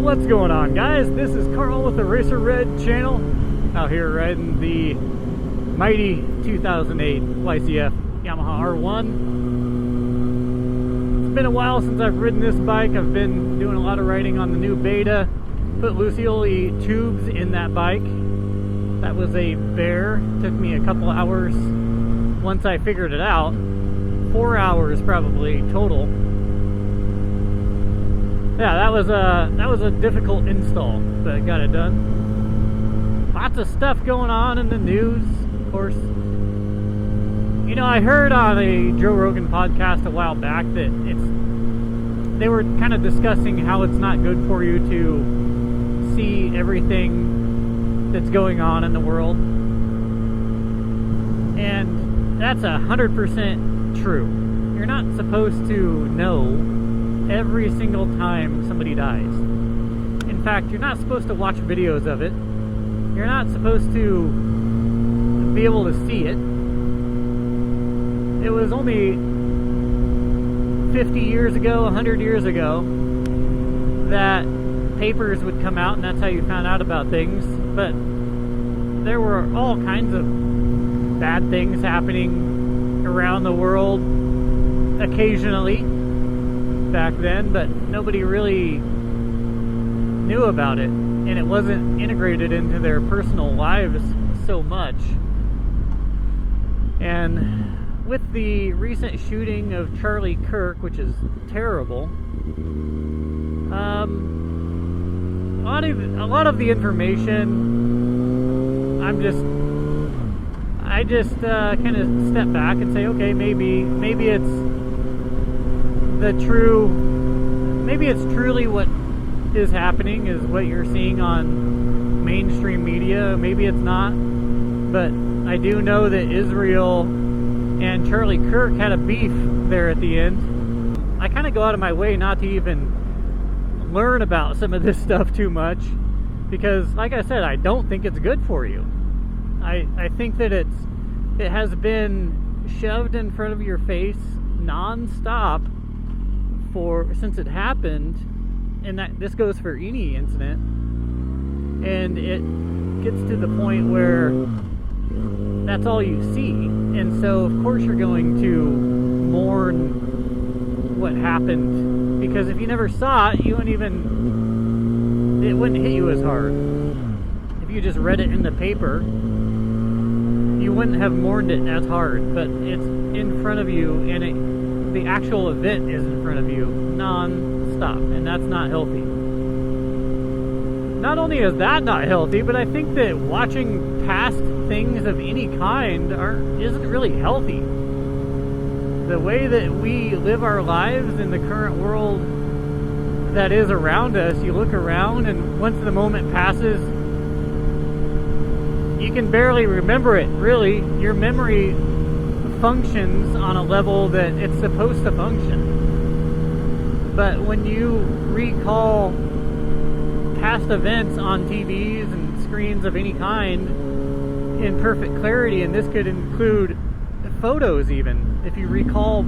What's going on, guys? This is Carl with the Racerred channel, out here riding the mighty 2008 YCF Yamaha R1. It's been a while since I've ridden this bike. I've been doing a lot of riding on the new beta. Put Lucille tubes in that bike. That was a bear. Took me a couple hours once I figured it out. 4 hours probably total. Yeah, that was a difficult install, but I got it done. Lots of stuff going on in the news, of course. You know, I heard on a Joe Rogan podcast a while back that they were kind of discussing how it's not good for you to see everything that's going on in the world. And that's 100% true. You're not supposed to know every single time somebody dies. In fact, you're not supposed to watch videos of it. You're not supposed to be able to see it. It was only 50 years ago, 100 years ago, that papers would come out and that's how you found out about things. But there were all kinds of bad things happening around the world occasionally back then, but nobody really knew about it, and it wasn't integrated into their personal lives so much. And with the recent shooting of Charley Kirk, which is terrible, a lot of the information, I just kind of step back and say, okay, maybe it's truly what is happening is what you're seeing on mainstream media. Maybe it's not, but I do know that Israel and Charley Kirk had a beef there at the end. I kind of go out of my way not to even learn about some of this stuff too much because, like I said, I don't think it's good for you. I think that it has been shoved in front of your face non-stop since it happened, and that this goes for any incident, and it gets to the point where that's all you see, and so of course you're going to mourn what happened, because if you never saw it, it wouldn't hit you as hard. If you just read it in the paper, you wouldn't have mourned it as hard, but it's in front of you, and the actual event is in front of you non-stop, and that's not healthy. Not only is that not healthy, but I think that watching past things of any kind isn't really healthy. The way that we live our lives in the current world that is around us, you look around and once the moment passes, you can barely remember it, really. Your memory functions on a level that it's supposed to function. But when you recall past events on TVs and screens of any kind in perfect clarity, and this could include photos even, if you recall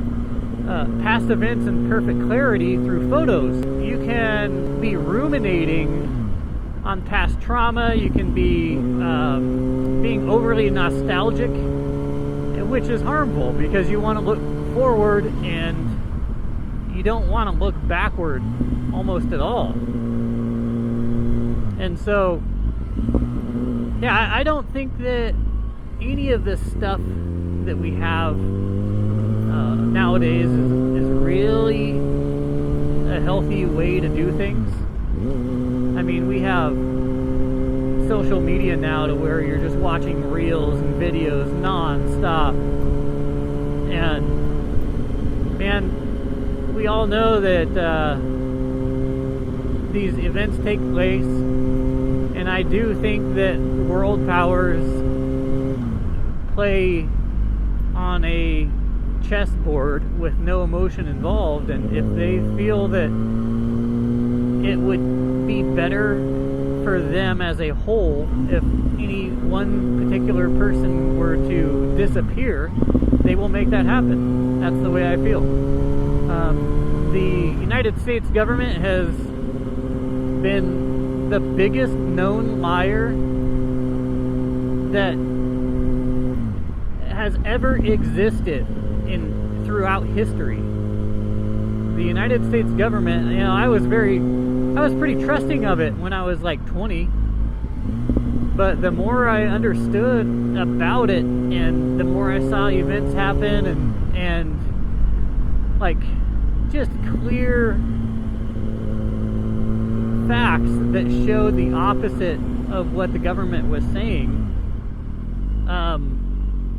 past events in perfect clarity through photos, you can be ruminating on past trauma, you can be being overly nostalgic, which is harmful because you want to look forward and you don't want to look backward almost at all. And so, yeah, I don't think that any of this stuff that we have nowadays is really a healthy way to do things. I mean, we have social media now to where you're just watching reels and videos non-stop, and man, we all know that these events take place, and I do think that world powers play on a chessboard with no emotion involved, and if they feel that it would be better for them as a whole if any one particular person were to disappear, they will make that happen. That's the way I feel. The United States government has been the biggest known liar that has ever existed throughout history. The United States government, you know, I was pretty trusting of it when I was like 20. But the more I understood about it, and the more I saw events happen, and like just clear facts that showed the opposite of what the government was saying.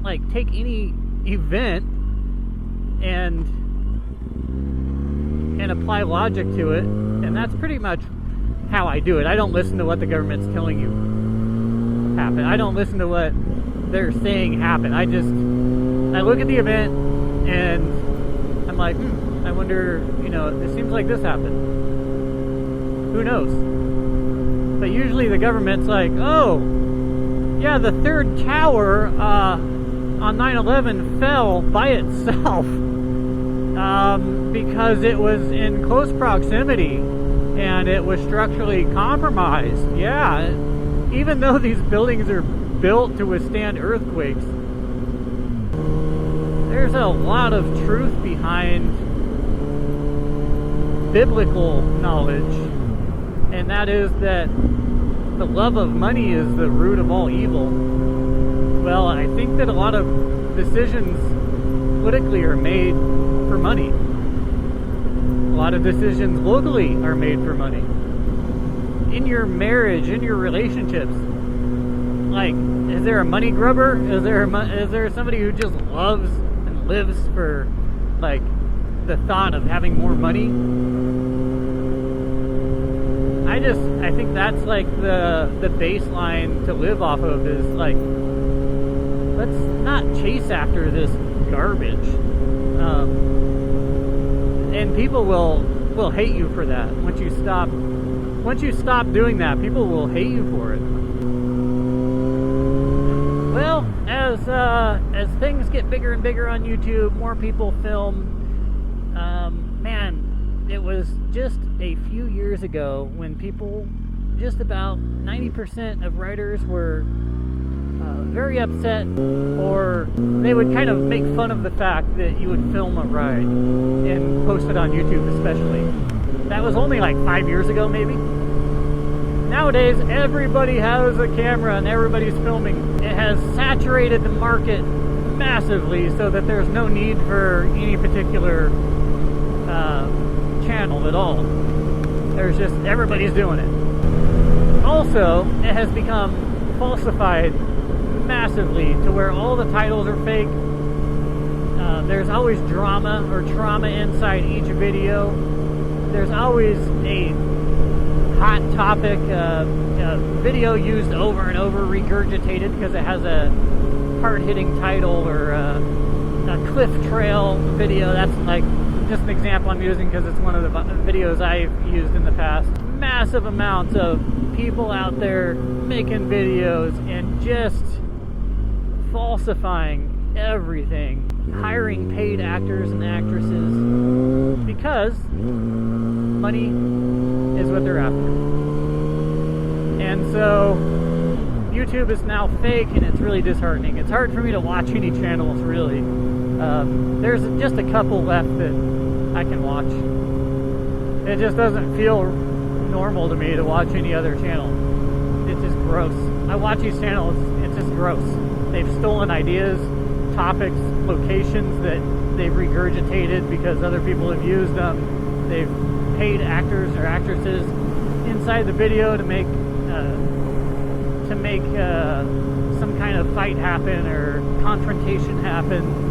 Like, take any event and apply logic to it, and that's pretty much how I do it. I don't listen to what the government's telling you happen. I don't listen to what they're saying happen. I look at the event and I'm like, I wonder, you know, it seems like this happened. Who knows? But usually the government's like, oh, yeah, the third tower on 9/11 fell by itself because it was in close proximity and it was structurally compromised. Yeah, even though these buildings are built to withstand earthquakes, there's a lot of truth behind biblical knowledge, and that is that the love of money is the root of all evil. Well, I think that a lot of decisions politically are made for money. A lot of decisions locally are made for money. In your marriage, in your relationships, like, is there a money grubber? Is there somebody who just loves and lives for, like, the thought of having more money? I think that's like the baseline to live off of, is like, let's not chase after this garbage. And people will hate you for that. Once you stop doing that, people will hate you for it. Well, as things get bigger and bigger on YouTube, more people film. Man, it was just a few years ago when people, just about 90% of writers were very upset, or they would kind of make fun of the fact that you would film a ride and post it on YouTube especially. That was only like 5 years ago, maybe. Nowadays, everybody has a camera and everybody's filming. It has saturated the market massively, so that there's no need for any particular channel at all. There's just, everybody's doing it. Also, it has become falsified massively to where all the titles are fake. There's always drama or trauma inside each video. There's always a hot topic, video used over and over, regurgitated because it has a hard-hitting title, or a cliff trail video. That's like just an example I'm using because it's one of the videos I've used in the past. Massive amounts of people out there making videos and just falsifying everything, hiring paid actors and actresses because money is what they're after. And so YouTube is now fake, and it's really disheartening. It's hard for me to watch any channels, really. There's just a couple left that I can watch. It just doesn't feel normal to me to watch any other channel. It's just gross. I watch these channels, it's just gross. They've stolen ideas, topics, locations that they've regurgitated because other people have used them. They've paid actors or actresses inside the video to make some kind of fight happen or confrontation happen.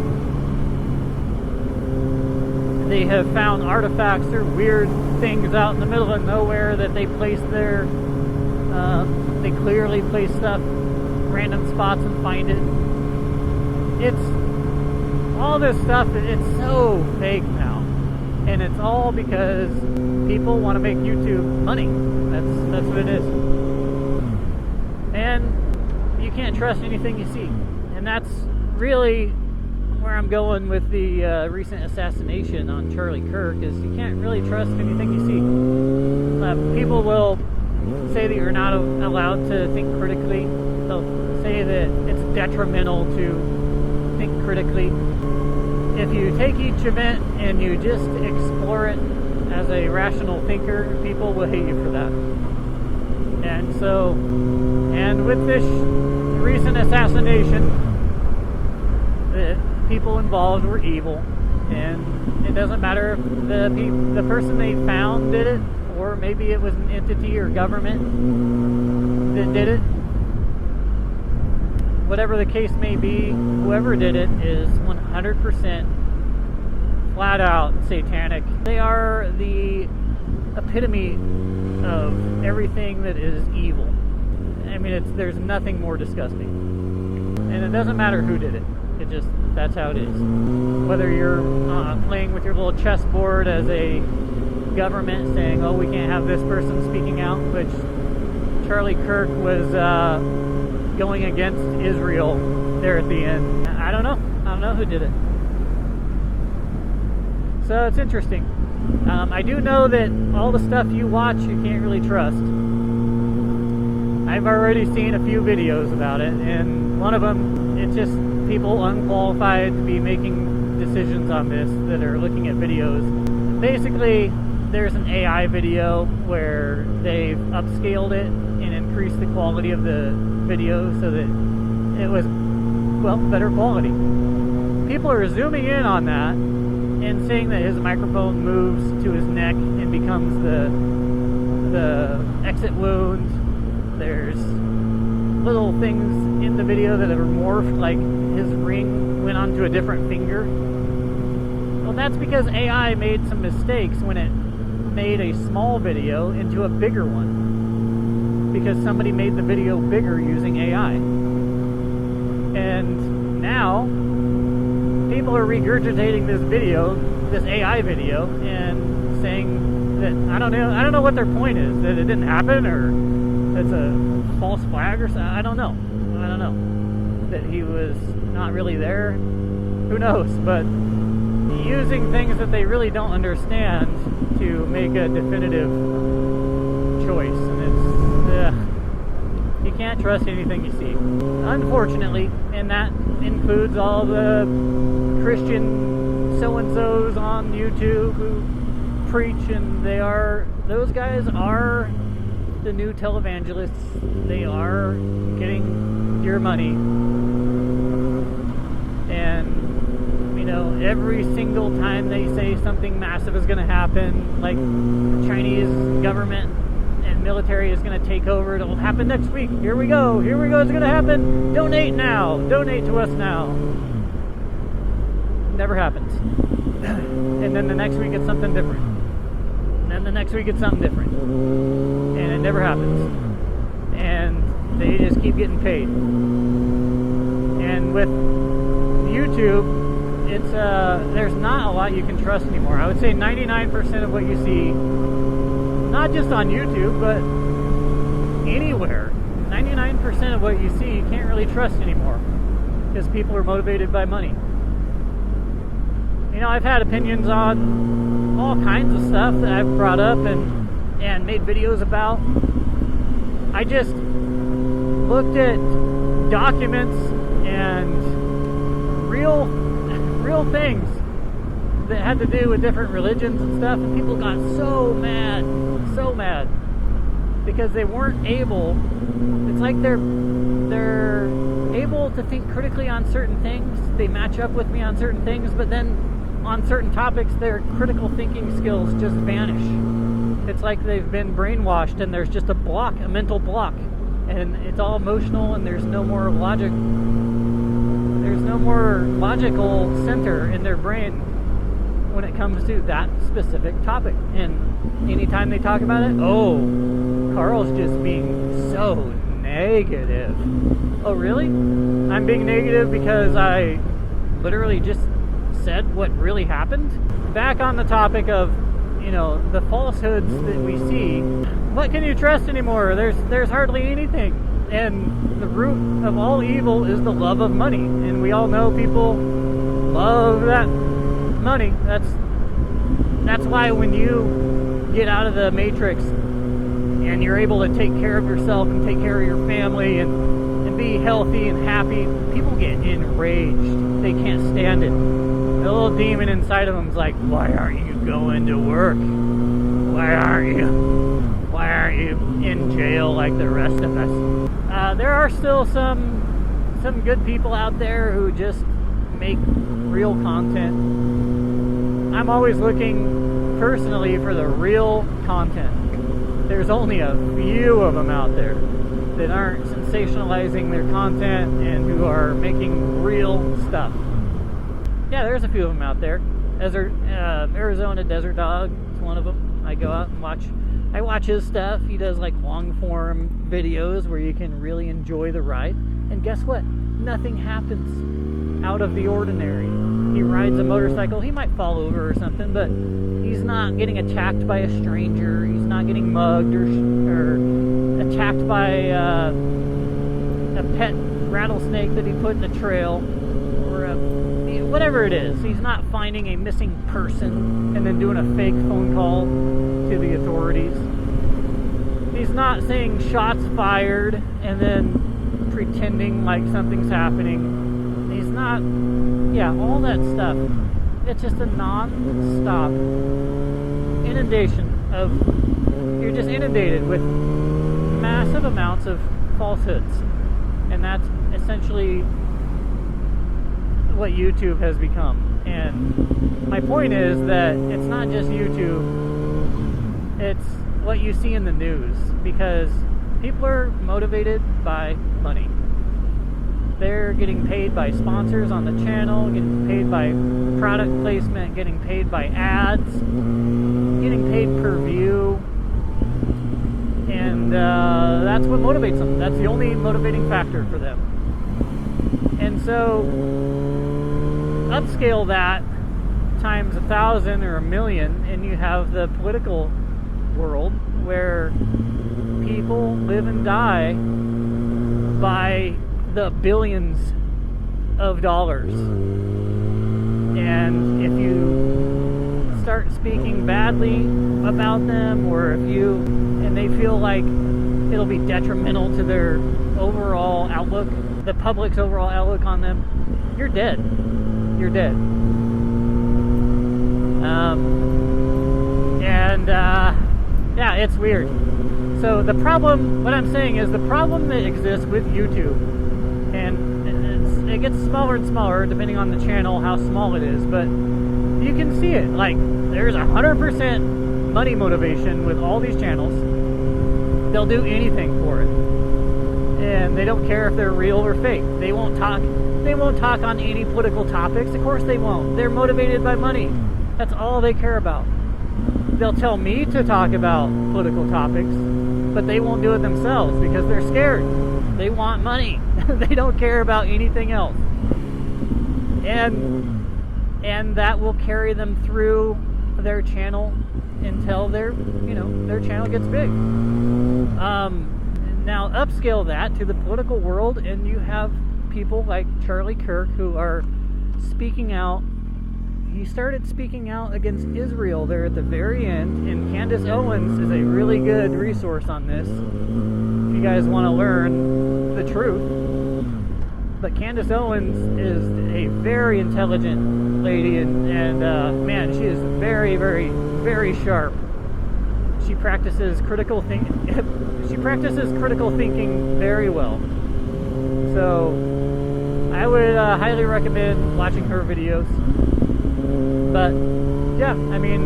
They have found artifacts or weird things out in the middle of nowhere that they placed there. They clearly place stuff, random spots, and find it. It's all this stuff. It's so fake now, and it's all because people want to make YouTube money. That's what it is. And you can't trust anything you see, and that's really where I'm going with the recent assassination on Charlie Kirk. Is you can't really trust anything you see. people will say that you're not allowed to think critically. They'll say that it's detrimental to think critically. If you take each event and you just explore it as a rational thinker, people will hate you for that. And with this recent assassination, the people involved were evil, and it doesn't matter if the person they found did it, or maybe it was an entity or government that did it. Whatever the case may be, whoever did it is 100% flat out satanic. They are the epitome of everything that is evil. I mean, there's nothing more disgusting. And it doesn't matter who did it. That's how it is. Whether you're playing with your little chessboard as a government saying, oh, we can't have this person speaking out, which Charlie Kirk was going against Israel there at the end. I don't know who did it. So it's interesting. I do know that all the stuff you watch, you can't really trust. I've already seen a few videos about it, and one of them, it's just people unqualified to be making decisions on this that are looking at videos. Basically, there's an AI video where they've upscaled it and increased the quality of the video so that it was, well, better quality. People are zooming in on that and saying that his microphone moves to his neck and becomes the exit wound. There's little things in the video that are morphed, like his ring went onto a different finger. Well, that's because AI made some mistakes when it made a small video into a bigger one, because somebody made the video bigger using AI. And now people are regurgitating this video, this AI video, and saying that I don't know what their point is, that it didn't happen, or it's a false flag, or something. I don't know that he was not really there. Who knows? But using things that they really don't understand to make a definitive choice, and you can't trust anything you see, unfortunately. And that includes all the Christian so-and-sos on YouTube who preach, and those guys are the new televangelists. They are getting your money. And, every single time they say something massive is going to happen, like the Chinese government and military is going to take over, it'll happen next week. Here we go, it's going to happen. Donate to us now. Never happens. And then the next week it's something different. And then the next week it's something different. And it never happens. And they just keep getting paid. And with YouTube, there's not a lot you can trust anymore. I would say 99% of what you see, not just on YouTube, but anywhere, 99% of what you see you can't really trust anymore, because people are motivated by money. I've had opinions on all kinds of stuff that I've brought up and made videos about. I just looked at documents and real things that had to do with different religions and stuff, and people got so mad because they weren't able. It's like they're able to think critically on certain things. They match up with me on certain things, but then on certain topics their critical thinking skills just vanish. It's like they've been brainwashed and there's just a mental block, and it's all emotional, and there's no more logic. There's no more logical center in their brain when it comes to that specific topic. And anytime they talk about it, Carl's just being so negative. Oh, really? I'm being negative because I literally just said what really happened? Back on the topic of, the falsehoods that we see, what can you trust anymore? There's hardly anything. And the root of all evil is the love of money. And we all know people love that money. That's why when you get out of the matrix and you're able to take care of yourself and take care of your family and be healthy and happy, people get enraged. They can't stand it. The little demon inside of them's like, why aren't you going to work? Why aren't you in jail like the rest of us? There are still some good people out there who just make real content. I'm always looking personally for the real content. There's only a few of them out there that aren't sensationalizing their content and who are making real stuff. Yeah, there's a few of them out there. Arizona Desert Dog is one of them. I go out and watch his stuff. He does like long form videos where you can really enjoy the ride. And guess what? Nothing happens out of the ordinary. He rides a motorcycle. He might fall over or something, but he's not getting attacked by a stranger. He's not getting mugged or attacked by a pet rattlesnake that he put in the trail, or whatever it is. He's not finding a missing person and then doing a fake phone call to the authorities. He's not saying shots fired and then pretending like something's happening. He's not, all that stuff. It's just a non-stop inundation of, you're just inundated with massive amounts of falsehoods. And that's essentially what YouTube has become. And my point is that it's not just YouTube, it's what you see in the news, because people are motivated by money. They're getting paid by sponsors on the channel, getting paid by product placement, getting paid by ads, getting paid per view, and that's what motivates them. That's the only motivating factor for them. And so upscale that times 1,000 or 1,000,000, and you have the political world where people live and die by the billions of dollars. And if you start speaking badly about them, or and they feel like it'll be detrimental to their overall outlook, the public's overall outlook on them, you're dead. You're dead. It's weird. So the problem, what I'm saying is, the problem that exists with YouTube, and it gets smaller and smaller depending on the channel, how small it is, but you can see it. Like, there's 100% money motivation with all these channels. They'll do anything for it. And they don't care if they're real or fake. They won't talk on any political topics. Of course they won't. They're motivated by money. That's all they care about. They'll tell me to talk about political topics, but they won't do it themselves because they're scared. They want money. They don't care about anything else. And that will carry them through their channel until their channel gets big. Now upscale that to the political world, and you have people like Charley Kirk who are speaking out. He started speaking out against Israel there at the very end, and Candace Owens is a really good resource on this if you guys want to learn the truth. But Candace Owens is a very intelligent lady, and man, she is very, very, very sharp. She practices critical thinking. She practices critical thinking very well. So I would highly recommend watching her videos. But yeah, I mean,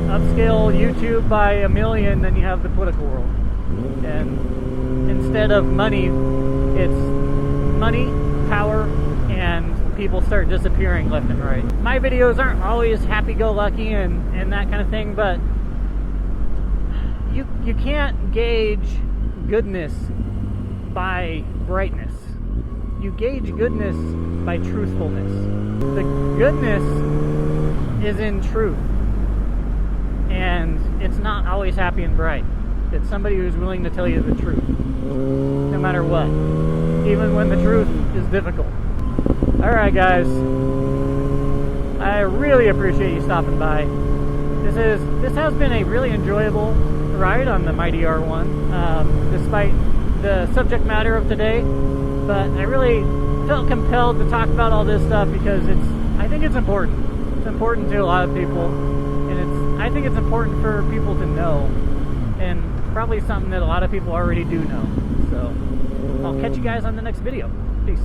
upscale YouTube by 1,000,000, then you have the political world. And instead of money, it's money, power, and people start disappearing left and right. My videos aren't always happy-go-lucky and that kind of thing, but you can't gauge goodness by brightness. You gauge goodness by truthfulness. The goodness is in truth, and it's not always happy and bright. It's somebody who's willing to tell you the truth, no matter what, even when the truth is difficult. Alright guys, I really appreciate you stopping by. This has been a really enjoyable ride on the Mighty R1, despite the subject matter of today. But I really felt compelled to talk about all this stuff because I think it's important. It's important to a lot of people, and I think it's important for people to know, and probably something that a lot of people already do know. So I'll catch you guys on the next video. Peace.